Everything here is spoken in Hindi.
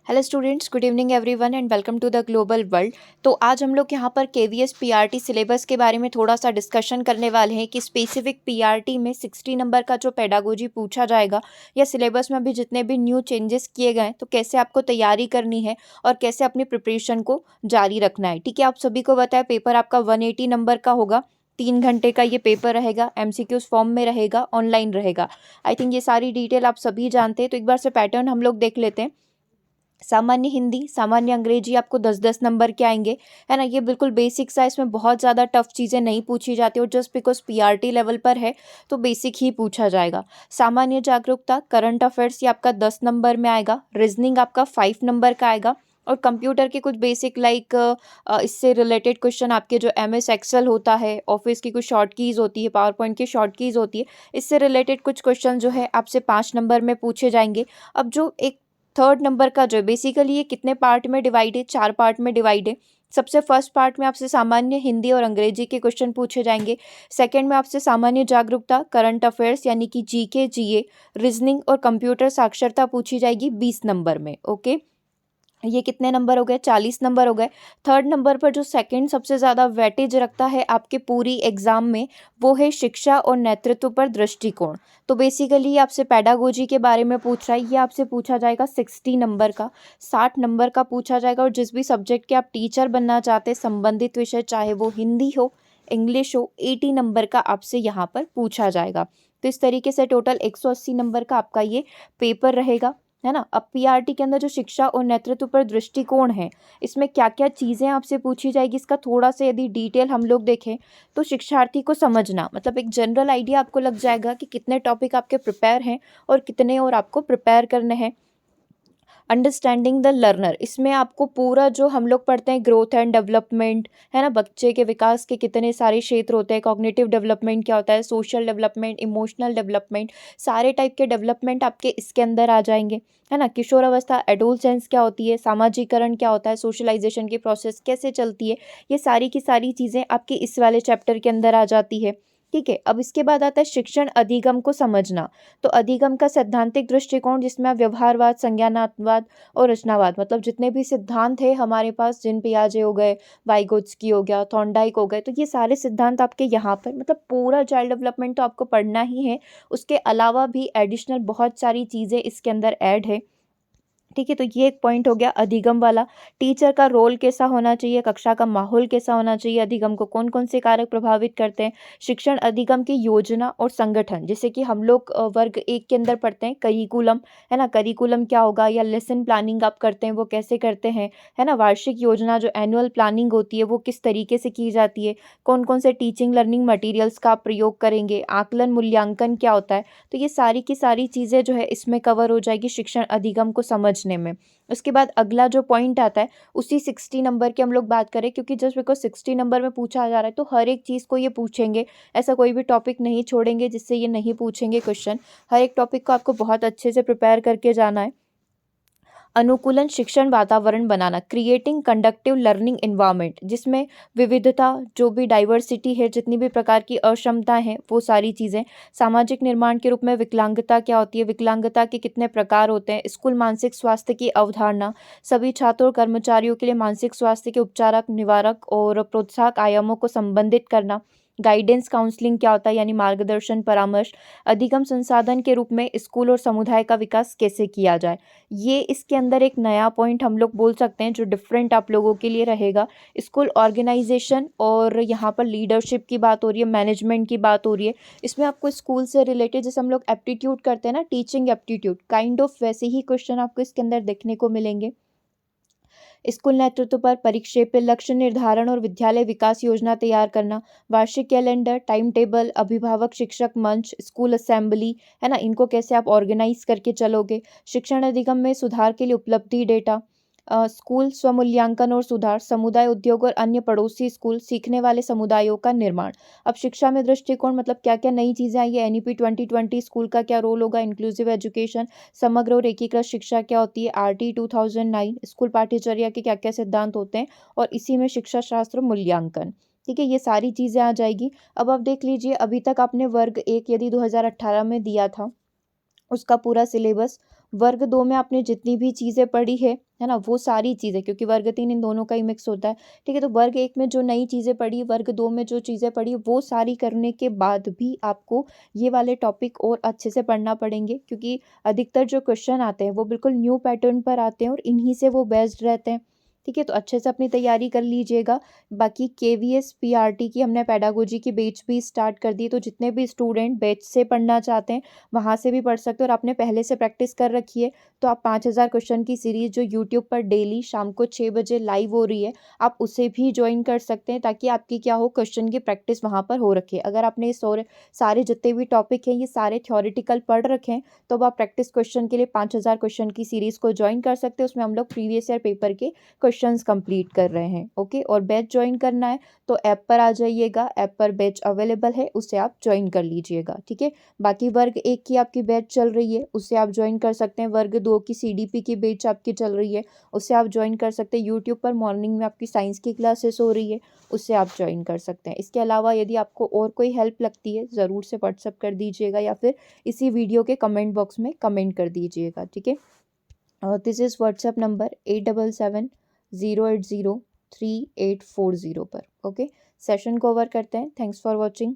Hello students, good evening everyone and welcome to the global world. तो आज हम लोग यहाँ पर केवीएस पीआरटी सिलेबस के बारे में थोड़ा सा डिस्कशन करने वाले हैं कि स्पेसिफिक पीआरटी में 60 नंबर का जो पेडागोजी पूछा जाएगा या सिलेबस में अभी जितने भी न्यू चेंजेस किए गए तो कैसे आपको तैयारी करनी है और कैसे अपनी प्रिपरेशन को जारी रखना है। ठीक है, आप सभी को बताया पेपर आपका 180 नंबर का होगा। 3 घंटे का ये पेपर रहेगा, एमसीक्यूज फॉर्म में रहेगा, ऑनलाइन रहेगा। आई थिंक ये सारी डिटेल आप सभी जानते हैं। तो एक बार से पैटर्न हम लोग देख लेते हैं। सामान्य हिंदी, सामान्य अंग्रेजी आपको 10-10 नंबर के आएंगे, है ना। ये बिल्कुल बेसिक सा, इसमें बहुत ज़्यादा टफ चीज़ें नहीं पूछी जाती और जस्ट बिकॉज पीआरटी लेवल पर है तो बेसिक ही पूछा जाएगा। सामान्य जागरूकता, करंट अफेयर्स, ये आपका 10 नंबर में आएगा। रीजनिंग आपका 5 नंबर का आएगा और कंप्यूटर के कुछ बेसिक लाइक इससे रिलेटेड क्वेश्चन आपके जो एमएस एक्सेल होता है, ऑफिस की कुछ शॉर्ट कीज़ होती है, पावर पॉइंट की शॉर्ट कीज़ होती है, इससे रिलेटेड कुछ क्वेश्चन जो है आपसे 5 नंबर में पूछे जाएंगे। अब जो एक थर्ड नंबर का जो है बेसिकली ये कितने पार्ट में डिवाइड है, 4 पार्ट में डिवाइड है। सबसे फर्स्ट पार्ट में आपसे सामान्य हिंदी और अंग्रेजी के क्वेश्चन पूछे जाएंगे। सेकंड में आपसे सामान्य जागरूकता, करंट अफेयर्स यानी कि जीके जीए, रीजनिंग और कंप्यूटर साक्षरता पूछी जाएगी 20 नंबर में। ओके, ये कितने नंबर हो गए? 40 नंबर हो गए। थर्ड नंबर पर जो सेकंड सबसे ज़्यादा वेटेज रखता है आपके पूरी एग्जाम में, वो है शिक्षा और नेतृत्व पर दृष्टिकोण। तो बेसिकली आपसे पेडागोजी के बारे में पूछ रहा है। ये आपसे पूछा जाएगा 60 नंबर का, 60 नंबर का पूछा जाएगा। और जिस भी सब्जेक्ट के आप टीचर बनना चाहते हैं, संबंधित विषय चाहे वो हिंदी हो, इंग्लिश हो, 80 नंबर का आपसे यहाँ पर पूछा जाएगा। तो इस तरीके से टोटल 180 नंबर का आपका ये पेपर रहेगा, है ना। अब पीआरटी के अंदर जो शिक्षा और नेतृत्व पर दृष्टिकोण है, इसमें क्या क्या चीज़ें आपसे पूछी जाएगी, इसका थोड़ा सा यदि डिटेल हम लोग देखें तो शिक्षार्थी को समझना मतलब एक जनरल आइडिया आपको लग जाएगा कि कितने टॉपिक आपके प्रिपेयर हैं और कितने और आपको प्रिपेयर करने हैं। अंडरस्टैंडिंग द लर्नर, इसमें आपको पूरा जो हम लोग पढ़ते हैं ग्रोथ एंड डेवलपमेंट, है ना, बच्चे के विकास के कितने सारे क्षेत्र होते हैं, कॉग्निटिव डेवलपमेंट क्या होता है, सोशल डेवलपमेंट, इमोशनल डेवलपमेंट, सारे टाइप के डेवलपमेंट आपके इसके अंदर आ जाएंगे, है ना। किशोर अवस्था, एडोलसेंस क्या होती है, सामाजिकरण क्या होता है, सोशलाइजेशन की प्रोसेस कैसे चलती है, ये सारी की सारी चीज़ें आपके इस वाले चैप्टर के अंदर आ जाती है। ठीक है, अब इसके बाद आता है शिक्षण अधिगम को समझना। तो अधिगम का सैद्धांतिक दृष्टिकोण, जिसमें आप व्यवहारवाद, संज्ञानात्मकवाद और रचनावाद मतलब जितने भी सिद्धांत है हमारे पास, जिन पियाजे हो गए, वाइगोत्स्की हो गया, थॉर्नडाइक हो गए, तो ये सारे सिद्धांत आपके यहाँ पर मतलब पूरा चाइल्ड डेवलपमेंट तो आपको पढ़ना ही है। उसके अलावा भी एडिशनल बहुत सारी चीज़ें इसके अंदर ऐड है। ठीक है, तो ये एक पॉइंट हो गया अधिगम वाला। टीचर का रोल कैसा होना चाहिए, कक्षा का माहौल कैसा होना चाहिए, अधिगम को कौन कौन से कारक प्रभावित करते हैं, शिक्षण अधिगम की योजना और संगठन, जैसे कि हम लोग वर्ग 1 के अंदर पढ़ते हैं करिकुलम, है ना। करिकुलम क्या होगा, या लेसन प्लानिंग आप करते हैं वो कैसे करते हैं, है ना। वार्षिक योजना जो एनुअल प्लानिंग होती है वो किस तरीके से की जाती है, कौन कौन से टीचिंग लर्निंग मटीरियल्स का आप प्रयोग करेंगे, आकलन मूल्यांकन क्या होता है। तो ये सारी की सारी चीज़ें जो है इसमें कवर हो जाएगी शिक्षण अधिगम को समझने में। उसके बाद अगला जो पॉइंट आता है उसी 60 नंबर की हम लोग बात करें, क्योंकि जस्ट बिकॉज 60 नंबर में पूछा जा रहा है तो हर एक चीज़ को ये पूछेंगे, ऐसा कोई भी टॉपिक नहीं छोड़ेंगे जिससे ये नहीं पूछेंगे क्वेश्चन। हर एक टॉपिक को आपको बहुत अच्छे से प्रिपेयर करके जाना है। अनुकूलन शिक्षण वातावरण बनाना, क्रिएटिंग कंडक्टिव लर्निंग इन्वायरमेंट, जिसमें विविधता, जो भी डाइवर्सिटी है, जितनी भी प्रकार की अक्षमताएं हैं वो सारी चीज़ें। सामाजिक निर्माण के रूप में विकलांगता क्या होती है, विकलांगता के कितने प्रकार होते हैं, स्कूल मानसिक स्वास्थ्य की अवधारणा, सभी छात्रों और कर्मचारियों के लिए मानसिक स्वास्थ्य के उपचारक, निवारक और प्रोत्साहक आयामों को संबंधित करना। गाइडेंस काउंसलिंग क्या होता है, यानी मार्गदर्शन परामर्श। अधिगम संसाधन के रूप में स्कूल और समुदाय का विकास कैसे किया जाए, ये इसके अंदर एक नया पॉइंट हम लोग बोल सकते हैं जो डिफरेंट आप लोगों के लिए रहेगा। स्कूल ऑर्गेनाइजेशन और यहाँ पर लीडरशिप की बात हो रही है, मैनेजमेंट की बात हो रही है। इसमें आपको स्कूल से रिलेटेड जैसे हम लोग एप्टीट्यूड करते हैं ना, टीचिंग एप्टीट्यूड, काइंड ऑफ वैसे ही क्वेश्चन आपको इसके अंदर देखने को मिलेंगे। स्कूल नेतृत्व पर परिक्षेप्य, लक्ष्य निर्धारण और विद्यालय विकास योजना तैयार करना, वार्षिक कैलेंडर, टाइम टेबल, अभिभावक शिक्षक मंच, स्कूल असेंबली, है ना, इनको कैसे आप ऑर्गेनाइज करके चलोगे। शिक्षण अधिगम में सुधार के लिए उपलब्धि डेटा, स्कूल स्वमूल्यांकन और सुधार, समुदाय, उद्योग और अन्य पड़ोसी स्कूल, सीखने वाले समुदायों का निर्माण। अब शिक्षा में दृष्टिकोण मतलब क्या क्या नई चीज़ें आई है, एनईपी 2020 स्कूल का क्या रोल होगा, इंक्लूसिव एजुकेशन, समग्र और एकीकृत शिक्षा क्या होती है, आरटी 2009, स्कूल पाठ्यचर्या के क्या क्या सिद्धांत होते हैं, और इसी में शिक्षा शास्त्र मूल्यांकन। ठीक है, ये सारी चीज़ें आ जाएगी। अब आप देख लीजिए, अभी तक आपने वर्ग 1 यदि 2018 में दिया था उसका पूरा सिलेबस वर्ग 2 में आपने जितनी भी चीज़ें पढ़ी है ना, वो सारी चीज़ें, क्योंकि वर्ग 3 इन दोनों का ही मिक्स होता है, ठीक है। तो वर्ग 1 में जो नई चीज़ें पढ़ी, वर्ग 2 में जो चीज़ें पढ़ी, वो सारी करने के बाद भी आपको ये वाले टॉपिक और अच्छे से पढ़ना पड़ेंगे, क्योंकि अधिकतर जो क्वेश्चन आते हैं वो बिल्कुल न्यू पैटर्न पर आते हैं और इन्हीं से वो बेस्ड रहते हैं, ठीक है। तो अच्छे से अपनी तैयारी कर लीजिएगा। बाकी केवीएस पीआरटी की हमने पेडागोजी की बैच भी स्टार्ट कर दी है, तो जितने भी स्टूडेंट बैच से पढ़ना चाहते हैं वहाँ से भी पढ़ सकते हो, और आपने पहले से प्रैक्टिस कर रखी है तो आप 5000 क्वेश्चन की सीरीज़ जो यूट्यूब पर डेली शाम को 6 बजे लाइव हो रही है, आप उसे भी ज्वाइन कर सकते हैं, ताकि आपकी क्या हो, क्वेश्चन की प्रैक्टिस वहाँ पर हो रखी है। अगर आपने ये सारे जितने भी टॉपिक हैं ये सारे थ्योरेटिकल पढ़ रखे हैं, तो अब आप प्रैक्टिस क्वेश्चन के लिए 5000 क्वेश्चन की सीरीज़ को ज्वाइन कर सकते हो। उसमें हम लोग प्रीवियस ईयर पेपर के क्वेश्चंस कंप्लीट कर रहे हैं, ओके। और बैच ज्वाइन करना है तो ऐप पर आ जाइएगा, ऐप पर बैच अवेलेबल है, उसे आप ज्वाइन कर लीजिएगा, ठीक है। बाकी वर्ग 1 की आपकी बैच चल रही है, उसे आप ज्वाइन कर सकते हैं। वर्ग 2 की सीडीपी की बैच आपकी चल रही है, उसे आप ज्वाइन कर सकते हैं। यूट्यूब पर मॉर्निंग में आपकी साइंस की क्लासेस हो रही है, उसे आप ज्वाइन कर सकते हैं। इसके अलावा यदि आपको और कोई हेल्प लगती है ज़रूर से व्हाट्सअप कर दीजिएगा, या फिर इसी वीडियो के कमेंट बॉक्स में कमेंट कर दीजिएगा, ठीक है। दिस इज़ व्हाट्सएप नंबर 8770803840 पर, ओके। सेशन को ओवर करते हैं। Thanks for watching.